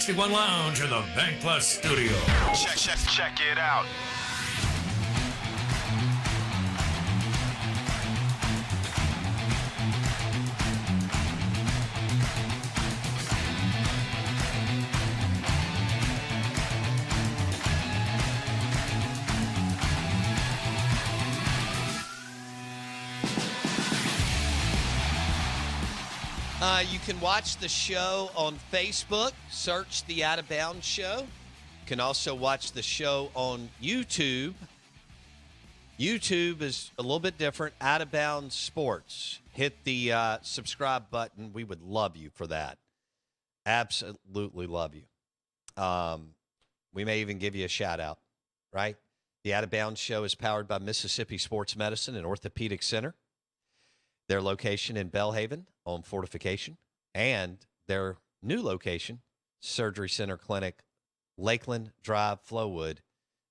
61 Lounge in the BankPlus Studio. Check it out. You can watch the show on Facebook. Search the Out of Bounds Show. You can also watch the show on YouTube. YouTube is a little bit different. Out of Bounds Sports. Hit the subscribe button. We would love you for that. Absolutely love you. We may even give you a shout out, right? The Out of Bounds Show is powered by Mississippi Sports Medicine and Orthopedic Center. Their location in Belhaven on Fortification, and their new location, Surgery Center Clinic, Lakeland Drive, Flowood,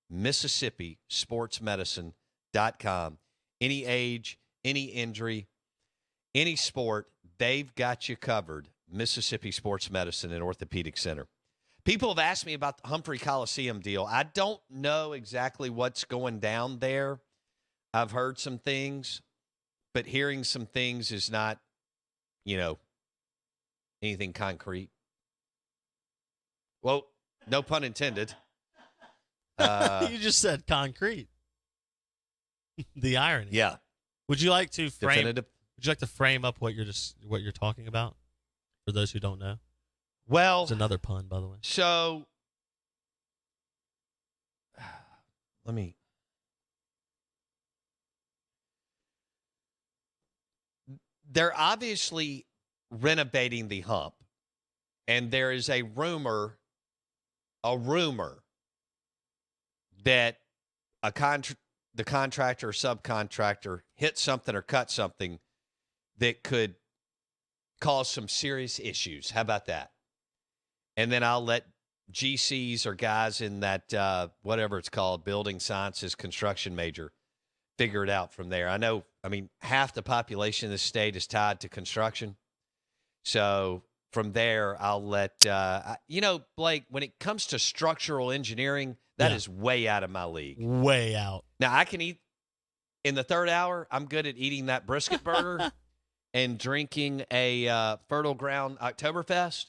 Mississippi sportsmedicine.com. Any age, any injury, any sport, they've got you covered. Mississippi Sports Medicine and Orthopedic Center. People have asked me about the Humphrey Coliseum deal. I don't know exactly what's going down there. I've heard some things. But hearing some things is not, anything concrete. Well, no pun intended. You just said concrete. The irony. Yeah. Would you like to frame? Definitive. Would you like to frame up what you're talking about for those who don't know? Well, it's another pun, by the way. So, they're obviously renovating the hump, and there is a rumor that the contractor or subcontractor hit something or cut something that could cause some serious issues. How about that? And then I'll let GCs or guys in that, whatever it's called, building sciences construction major, figure it out from there. Half the population of the state is tied to construction. So from there, I'll let, Blake, when it comes to structural engineering, that is way out of my league. Way out. Now, I can eat in the third hour. I'm good at eating that brisket burger and drinking a Fertile Ground Oktoberfest.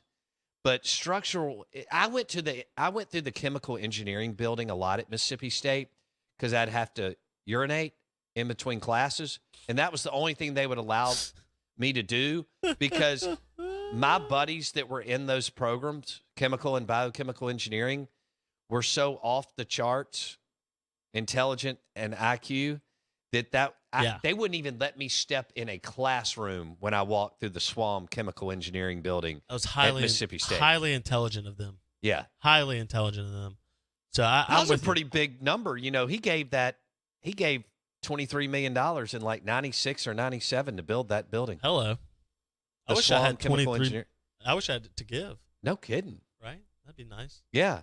But structural, I went through the chemical engineering building a lot at Mississippi State because I'd have to urinate in between classes, and that was the only thing they would allow me to do because my buddies that were in those programs, chemical and biochemical engineering, were so off the charts, intelligent and IQ that they wouldn't even let me step in a classroom when I walked through the SWAM chemical engineering building. That was at Mississippi State. Highly intelligent of them. Yeah, highly intelligent of them. So that was a pretty big number. He gave $23 million in like 96 or 97 to build that building. Hello. I wish I had 23. I wish I had to give. No kidding. Right? That'd be nice. Yeah.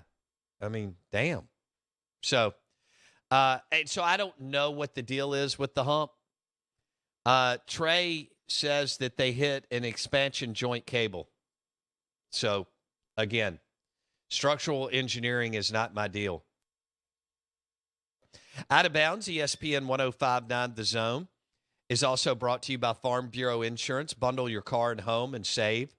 Damn. So, so I don't know what the deal is with the hump. Trey says that they hit an expansion joint cable. So, again, structural engineering is not my deal. Out of Bounds, ESPN 105.9 The Zone, is also brought to you by Farm Bureau Insurance. Bundle your car and home and save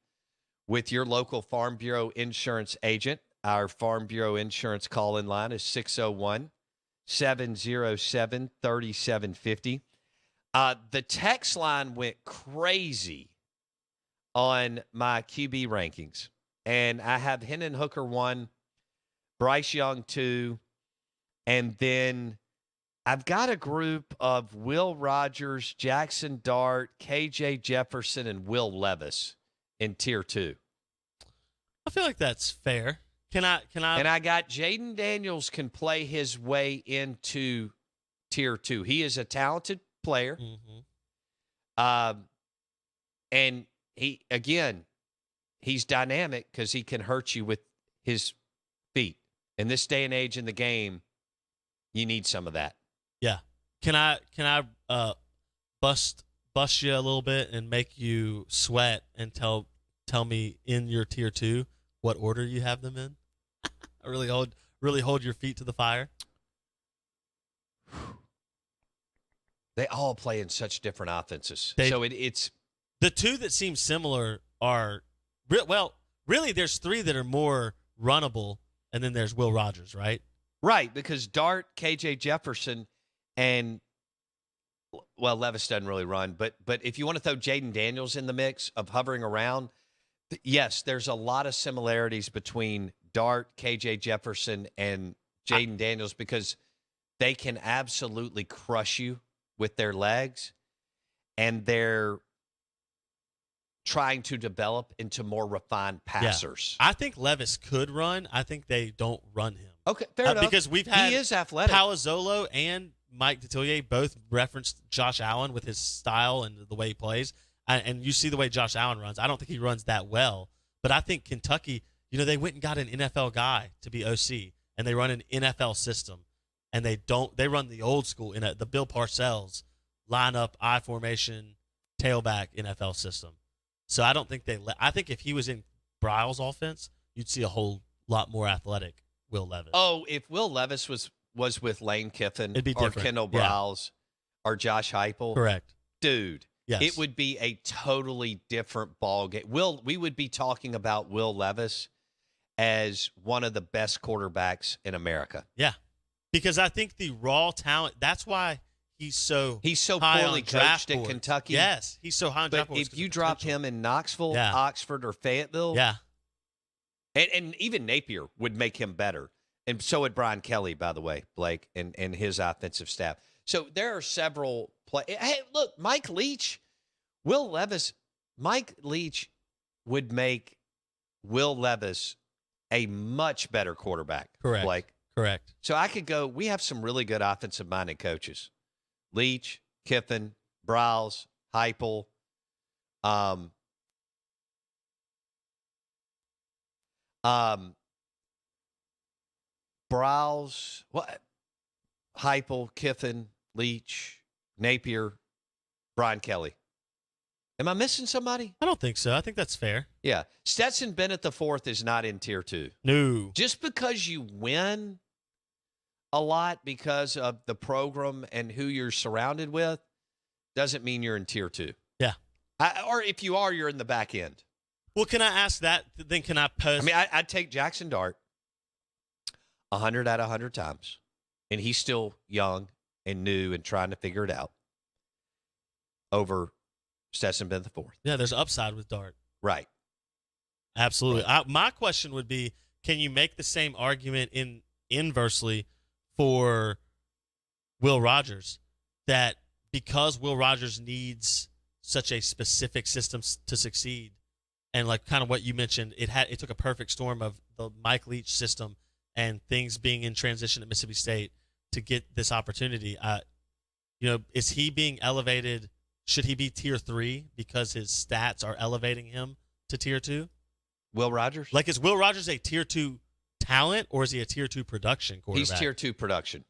with your local Farm Bureau Insurance agent. Our Farm Bureau Insurance call-in line is 601-707-3750. The text line went crazy on my QB rankings. And I have Hendon Hooker 1, Bryce Young 2, and then I've got a group of Will Rogers, Jackson Dart, KJ Jefferson, and Will Levis in Tier 2. I feel like that's fair. Can I? And I got Jaden Daniels can play his way into Tier 2. He is a talented player. Mm-hmm. And he's dynamic because he can hurt you with his feet. In this day and age in the game, you need some of that. Yeah. Can I bust you a little bit and make you sweat and tell me in your Tier 2 what order you have them in? really hold your feet to the fire. They all play in such different offenses. It's the two that seem similar are really there's three that are more runnable, and then there's Will Rogers, right? right, because Dart, KJ Jefferson, and Levis doesn't really run, but if you want to throw Jaden Daniels in the mix of hovering around, yes, there's a lot of similarities between Dart, KJ Jefferson, and Jaden Daniels because they can absolutely crush you with their legs, and they're trying to develop into more refined passers. Yeah. I think Levis could run. I think they don't run him. Okay, fair enough. Because we've had he is athletic. Palazzolo and Mike Detillier both referenced Josh Allen with his style and the way he plays. And you see the way Josh Allen runs. I don't think he runs that well. But I think Kentucky, they went and got an NFL guy to be OC, and they run an NFL system. And they run the old school, the Bill Parcells lineup, I formation, tailback NFL system. So I don't think I think if he was in Briles' offense, you'd see a whole lot more athletic Will Levis. Oh, if Will Levis was with Lane Kiffin It'd be or different. Kendall Briles or Josh Heupel, Correct. Dude, yes. It would be a totally different ball game. We would be talking about Will Levis as one of the best quarterbacks in America. Yeah, because I think the raw talent. That's why he's so high poorly on draft coached at boards. Kentucky. Yes, he's so high on draft But boards. if you drop him in Knoxville, Yeah. Oxford, or Fayetteville, yeah, and even Napier would make him better. And so would Brian Kelly, by the way, Blake, and his offensive staff. So there are several play. Hey, look, Mike Leach would make Will Levis a much better quarterback. correct. Blake. Correct. So I could go, we have some really good offensive-minded coaches. Leach, Kiffin, Briles, Heupel, Briles, Heupel, Kiffin, Leach, Napier, Brian Kelly. Am I missing somebody? I don't think so. I think that's fair. Yeah. Stetson Bennett the fourth is not in tier 2. No. Just because you win a lot because of the program and who you're surrounded with doesn't mean you're in tier 2. Yeah. Or if you are, you're in the back end. Well, can I ask that? Then can I post? I mean, I'd take Jackson Dart 100 out of 100 times, and he's still young and new and trying to figure it out, over Stetson Bennett the fourth. Yeah, there's upside with Dart. Right. Absolutely. My question would be, can you make the same argument inversely for Will Rogers, that because Will Rogers needs such a specific system to succeed, and like kind of what you mentioned, it took a perfect storm of the Mike Leach system and things being in transition at Mississippi State to get this opportunity. Is he being elevated? Should he be tier 3 because his stats are elevating him to tier 2? Will Rogers? Like, is Will Rogers a tier 2 talent, or is he a tier 2 production quarterback? He's tier 2 production.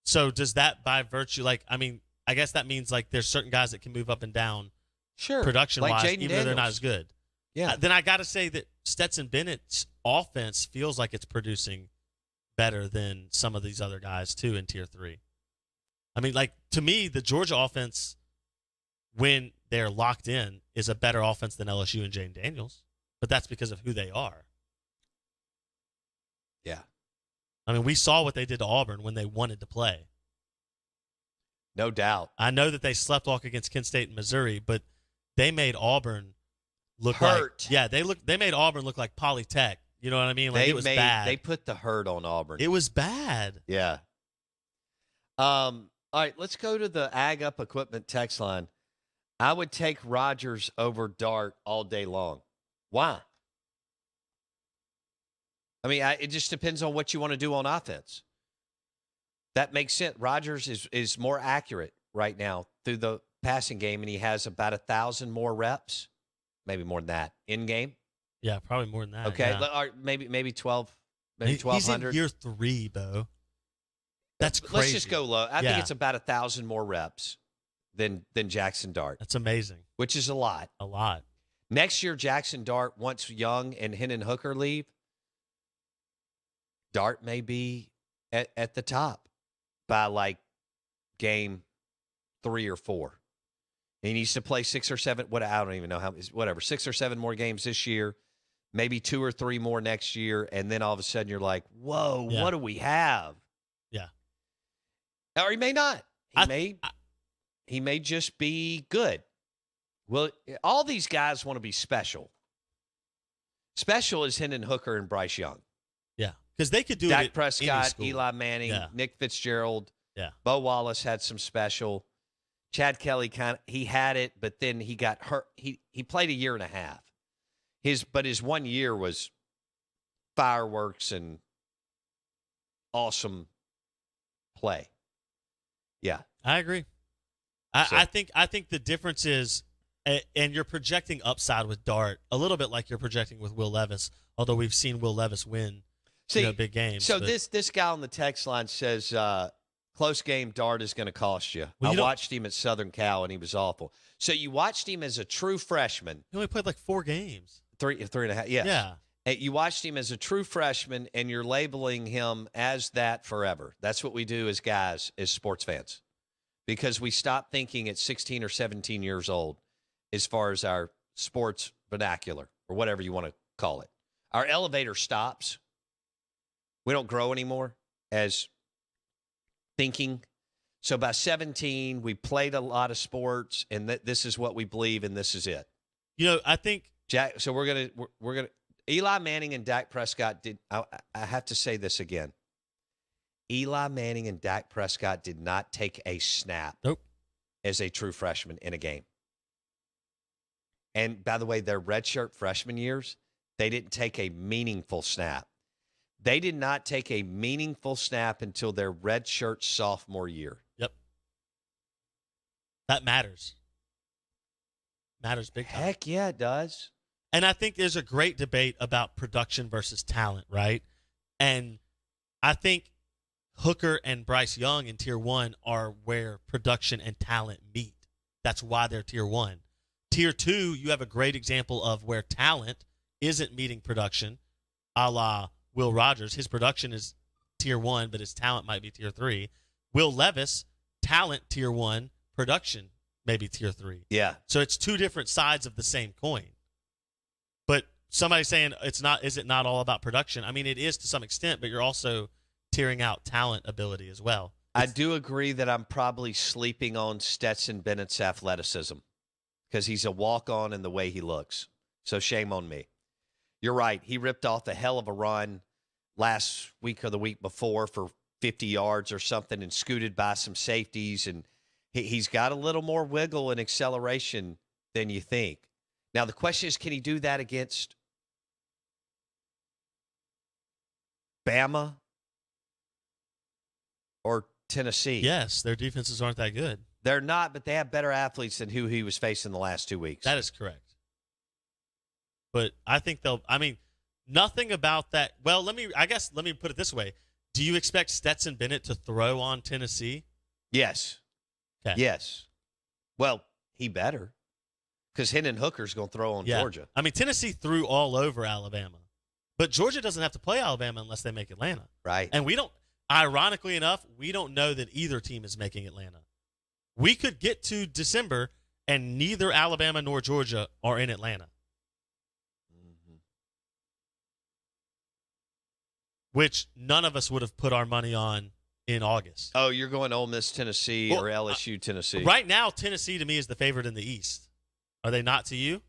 So does that by virtue, I guess that means like there's certain guys that can move up and down Sure. production-wise, Like Jaden even though they're not Daniels. as good. Yeah. Then I got to say that Stetson Bennett's offense feels like it's producing better than some of these other guys, too, in tier 3. I mean, like, to me, the Georgia offense, when they're locked in, is a better offense than LSU and Jaden Daniels. But that's because of who they are. Yeah. I mean, we saw what they did to Auburn when they wanted to play. No doubt. I know that they slept walk against Kent State and Missouri, but they made Auburn look Hurt. They made Auburn look like Polytech. You know what I mean? Like, it was bad. They put the hurt on Auburn. It was bad. Yeah. All right, let's go to the Ag Up Equipment text line. I would take Rodgers over Dart all day long. Why? I mean, it just depends on what you want to do on offense. That makes sense. Rodgers is more accurate right now through the passing game, and he has about 1,000 more reps, maybe more than that, in game. Yeah, probably more than that. Okay, yeah. or maybe 12, maybe He's 1,200. in year 3, Bo. That's crazy. Let's just go low. I think Yeah. it's about 1,000 more reps than Jackson Dart, That's amazing. which is a lot. A lot. Next year, Jackson Dart, once Young and Hendon Hooker leave, Dart may be at the top by like game 3 or 4. He needs to play 6 or 7. I don't even know how. Whatever, 6 or 7 more games this year, maybe 2 or 3 more next year, and then all of a sudden you're like, "Whoa, what do we have?" Yeah. Or he may not. He may just be good. Well, all these guys want to be special. Special is Hendon Hooker and Bryce Young. Yeah, because they could do Dak it. Prescott, Eli Manning, Nick Fitzgerald. Yeah. Bo Wallace had some special. Chad Kelly he had it, but then he got hurt. He played a year and a half. His 1 year was fireworks and awesome play. Yeah, I agree. I think the difference is, and you're projecting upside with Dart a little bit like you're projecting with Will Levis, although we've seen Will Levis win big games. So this guy on the text line says, close game, Dart is going to cost you. Well, I watched him at Southern Cal, and he was awful. So you watched him as a true freshman. He only played like 4 games. 3 and a half, yes. Yeah. You watched him as a true freshman, and you're labeling him as that forever. That's what we do as guys, as sports fans, because we stop thinking at 16 or 17 years old as far as our sports vernacular or whatever you want to call it. Our elevator stops. We don't grow anymore as thinking. So by 17, we played a lot of sports, and this is what we believe, and this is it. I think so we're gonna Eli Manning and Dak Prescott did. I have to say this again. Eli Manning and Dak Prescott did not take a snap as a true freshman in a game. And by the way, their redshirt freshman years, they didn't take a meaningful snap. They did not take a meaningful snap until their redshirt sophomore year. Yep. That matters. Matters big time. Heck yeah, it does. And I think there's a great debate about production versus talent, right? And I think Hooker and Bryce Young in Tier 1 are where production and talent meet. That's why they're Tier 1. Tier 2, you have a great example of where talent isn't meeting production, a la Will Rogers. His production is Tier 1, but his talent might be Tier 3. Will Levis, talent Tier 1, production maybe Tier 3. Yeah. So it's 2 different sides of the same coin. But somebody saying is it not all about production? I mean, it is to some extent, but you're also tearing out talent ability as well. I do agree that I'm probably sleeping on Stetson Bennett's athleticism because he's a walk-on in the way he looks. So shame on me. You're right. He ripped off a hell of a run last week or the week before for 50 yards or something and scooted by some safeties, and he's got a little more wiggle and acceleration than you think. Now, the question is, can he do that against Bama or Tennessee? Yes, their defenses aren't that good. They're not, but they have better athletes than who he was facing the last 2 weeks. That is correct. But I think nothing about that. Well, let me put it this way. Do you expect Stetson Bennett to throw on Tennessee? Yes. Okay. Yes. Well, he better. Because Hendon Hooker's going to throw on Georgia. I mean, Tennessee threw all over Alabama. But Georgia doesn't have to play Alabama unless they make Atlanta. Right. And ironically enough, we don't know that either team is making Atlanta. We could get to December and neither Alabama nor Georgia are in Atlanta. Mm-hmm. Which none of us would have put our money on in August. Oh, you're going Ole Miss, Tennessee, or LSU, Tennessee. Right now, Tennessee to me is the favorite in the East. Are they not to you?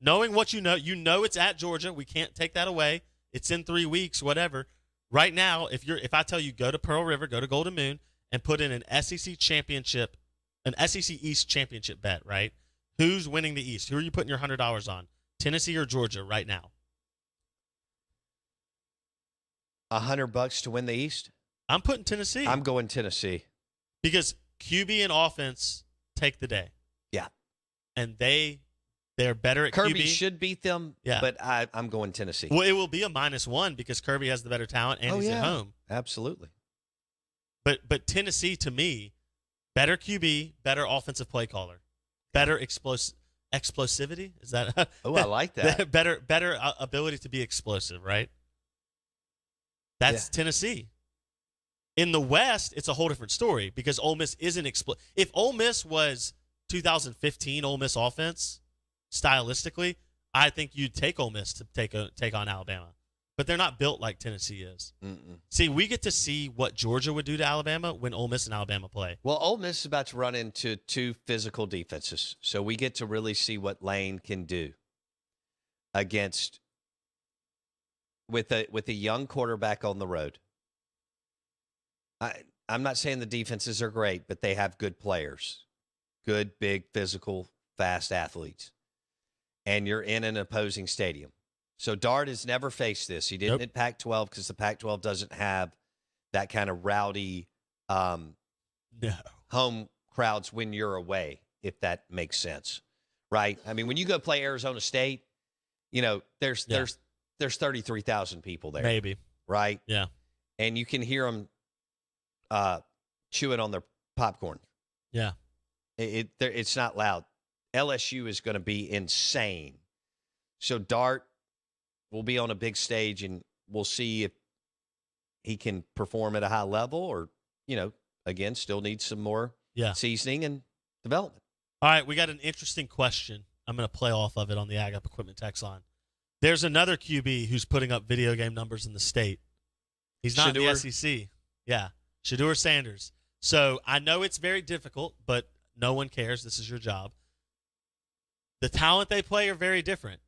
Knowing what you know it's at Georgia. We can't take that away. It's in 3 weeks, whatever. Right now, if I tell you go to Pearl River, go to Golden Moon, and put in an SEC championship, an SEC East championship bet, right? Who's winning the East? Who are you putting your $100 on? Tennessee or Georgia right now? $100 to win the East? I'm putting Tennessee. I'm going Tennessee. Because QB and offense take the day. Yeah. And they're better at Kirby QB. should beat them, but I'm going Tennessee. Well, it will be a -1 because Kirby has the better talent and he's at home. Absolutely. But Tennessee, to me, better QB, better offensive play caller. better explosivity. Is that? Oh, I like that. better ability to be explosive, right? That's Tennessee. In the West, it's a whole different story because Ole Miss isn't If Ole Miss was 2015 Ole Miss offense, stylistically, I think you'd take Ole Miss to take on Alabama. But they're not built like Tennessee is. Mm-mm. See, we get to see what Georgia would do to Alabama when Ole Miss and Alabama play. Well, Ole Miss is about to run into two physical defenses, so we get to really see what Lane can do against with a young quarterback on the road. I'm not saying the defenses are great, but they have good players, good, big, physical, fast athletes, and you're in an opposing stadium. So Dart has never faced this. He didn't at Pac-12 because the Pac-12 doesn't have that kind of rowdy home crowds when you're away, if that makes sense, right? I mean, when you go play Arizona State, there's 33,000 people there. Maybe. Right? Yeah. And you can hear them chewing on their popcorn. Yeah. It's not loud. LSU is going to be insane. So Dart will be on a big stage, and we'll see if he can perform at a high level or, again, still needs some more seasoning and development. All right, we got an interesting question. I'm going to play off of it on the Ag Up Equipment text line. There's another QB who's putting up video game numbers in the state. He's not in the SEC. Yeah, Shedeur Sanders. So I know it's very difficult, but no one cares. This is your job. The talent they play are very different.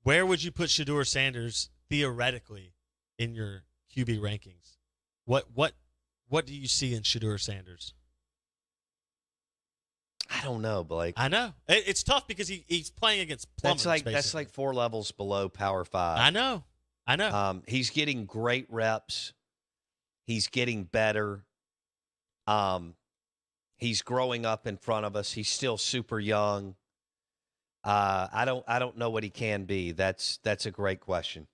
Where would you put Shedeur Sanders theoretically in your QB rankings? What do you see in Shedeur Sanders? I don't know, Blake. I know. It's tough because he's playing against plumbers. That's like 4 levels below Power 5. I know. He's getting great reps. He's getting better. He's growing up in front of us. He's still super young. I don't know what he can be. That's a great question.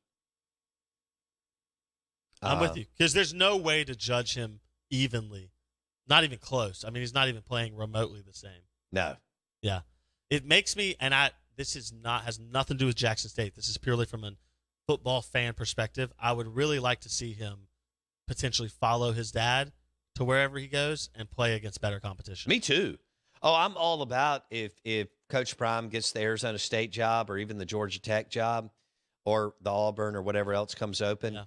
I'm with you because there's no way to judge him evenly. Not even close. I mean, he's not even playing remotely the same. No. Yeah. It makes me, and this has nothing to do with Jackson State. This is purely from a football fan perspective. I would really like to see him potentially follow his dad to wherever he goes and play against better competition. Me too. Oh, I'm all about if Coach Prime gets the Arizona State job or even the Georgia Tech job or the Auburn or whatever else comes open,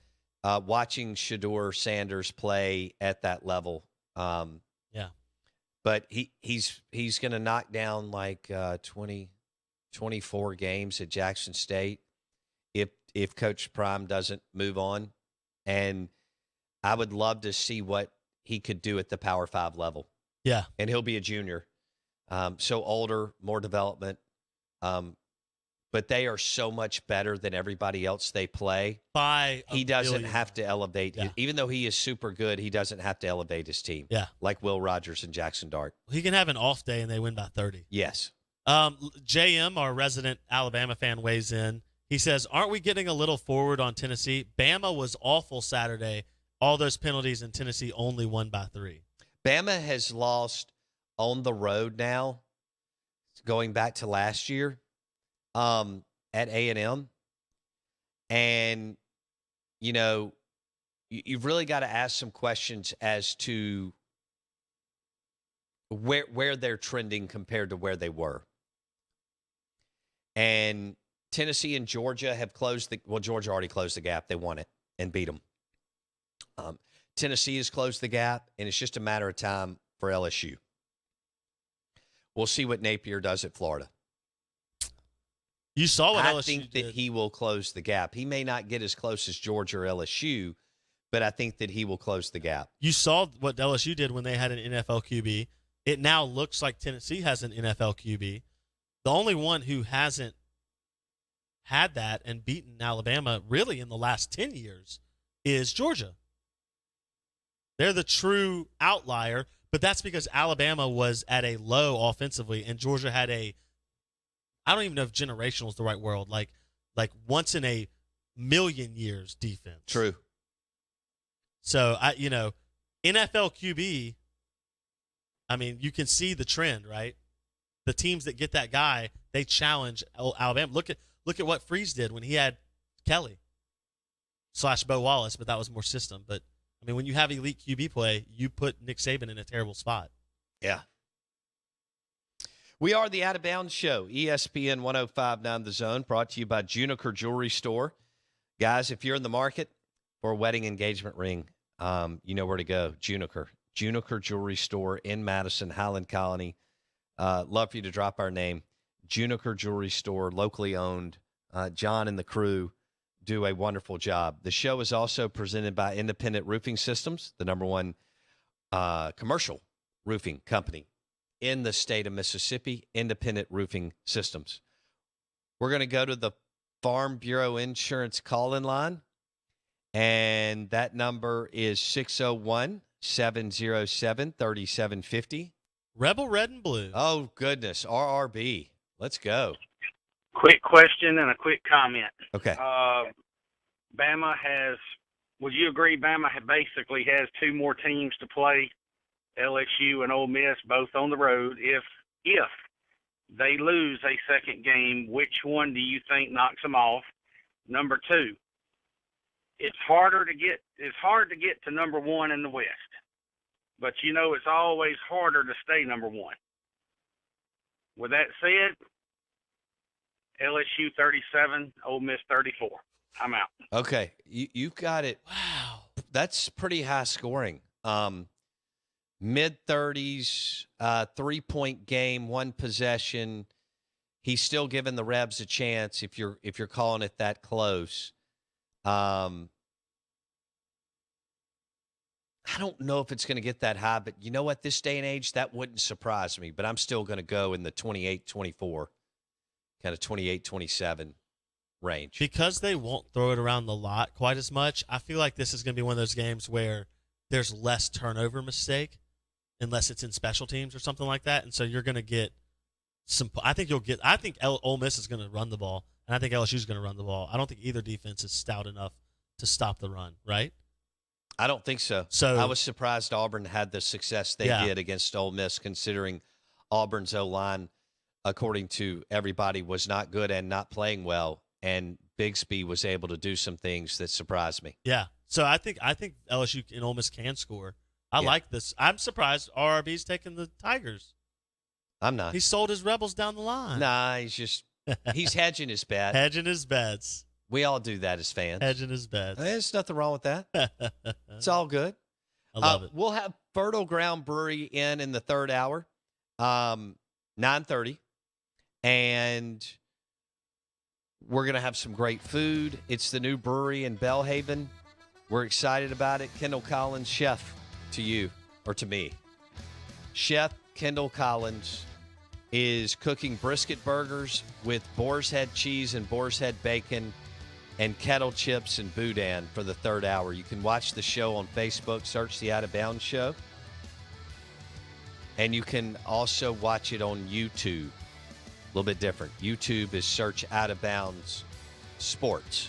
watching Shedeur Sanders play at that level. But he's going to knock down like 24 games at Jackson State if Coach Prime doesn't move on. And I would love to see what he could do at the Power 5 level. Yeah. And he'll be a junior. So older, more development. But they are so much better than everybody else they play. He doesn't have to elevate. Yeah. Even though he is super good, he doesn't have to elevate his team. Yeah. Like Will Rogers and Jackson Dart. He can have an off day and they win by 30. Yes. JM, our resident Alabama fan, weighs in. He says, aren't we getting a little forward on Tennessee? Bama was awful Saturday. All those penalties, and Tennessee only won by 3. Bama has lost on the road now, going back to last year, at A&M. And, you've really got to ask some questions as to where they're trending compared to where they were. And Tennessee and Georgia have Georgia already closed the gap. They won it and beat them. Tennessee has closed the gap, and it's just a matter of time for LSU. We'll see what Napier does at Florida. You saw what LSU did. I think that he will close the gap. He may not get as close as Georgia or LSU, but I think that he will close the gap. You saw what LSU did when they had an NFL QB. It now looks like Tennessee has an NFL QB. The only one who hasn't had that and beaten Alabama really in the last 10 years is Georgia. They're the true outlier, but that's because Alabama was at a low offensively and Georgia had I don't even know if generational is the right word, like once in a million years defense. True. So, NFL QB, I mean, you can see the trend, right? the teams that get that guy, they challenge Alabama. Look at what Freeze did when he had Kelly / Bo Wallace, but that was more system. But I mean, when you have elite QB play, you put Nick Saban in a terrible spot. Yeah. We are the Out of Bounds Show, ESPN 105.9 The Zone, brought to you by Juniker Jewelry Store. Guys, if you're in the market for a wedding engagement ring, you know where to go. Juniker Jewelry Store in Madison, Highland Colony. Love for you to drop our name. Juniker Jewelry Store, locally owned. John and the crew do a wonderful job. The show is also presented by Independent Roofing Systems, the #1 commercial roofing company in the state of Mississippi. Independent Roofing Systems. We're going to go to the Farm Bureau Insurance call-in line, and that number is 601-707-3750. Rebel Red and Blue. Oh, goodness. RRB. Let's go. Quick question and a quick comment. Okay. Bama would you agree Bama basically has two more teams to play, LSU and Ole Miss, both on the road? If they lose a second game, which one do you think knocks them off? Number two, it's hard to get to number one in the West. But, it's always harder to stay number one. With that said, LSU 37, Ole Miss 34. I'm out. Okay. You've got it. Wow. That's pretty high scoring. Mid-30s, 3-point game, one possession. He's still giving the Rebs a chance if you're calling it that close. I don't know if it's going to get that high, but you know what? This day and age, that wouldn't surprise me. But I'm still going to go in the 28-24, kind of 28-27 range. Because they won't throw it around the lot quite as much, I feel like this is going to be one of those games where there's less turnover mistake unless it's in special teams or something like that. And so you're going to get some – I think Ole Miss is going to run the ball, and I think LSU is going to run the ball. I don't think either defense is stout enough to stop the run, right? I don't think so. So I was surprised Auburn had the success they did against Ole Miss, considering Auburn's O-line, according to everybody, was not good and not playing well, and Bigsby was able to do some things that surprised me. Yeah. So I think LSU and Ole Miss can score. I like this. I'm surprised RRB's taking the Tigers. I'm not. He sold his Rebels down the line. Nah, he's hedging his bet. Hedging his bets. We all do that as fans. Hedging his bets. There's nothing wrong with that. It's all good. I love it. We'll have Fertile Ground Brewery in the third hour, 9:30, and we're going to have some great food. It's the new brewery in Belhaven. We're excited about it. Kendall Collins, chef, to you or to me. Chef Kendall Collins is cooking brisket burgers with boar's head cheese and boar's head bacon and kettle chips and boudin for the third hour. You can watch the show on Facebook. Search the Out of Bounds Show. And you can also watch it on YouTube. A little bit different. YouTube is search Out of Bounds Sports.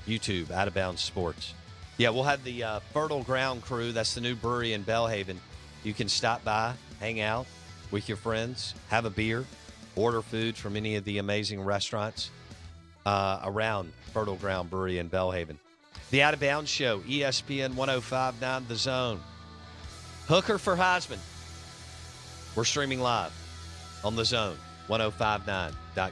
YouTube, Out of Bounds Sports. Yeah, we'll have the Fertile Ground crew. That's the new brewery in Belhaven. You can stop by, hang out with your friends, have a beer, order food from any of the amazing restaurants around Fertile Ground Brewery in Belhaven. The Out of Bounds Show, ESPN 105.9 The Zone. Hooker for Heisman. We're streaming live on The Zone, 1059.com.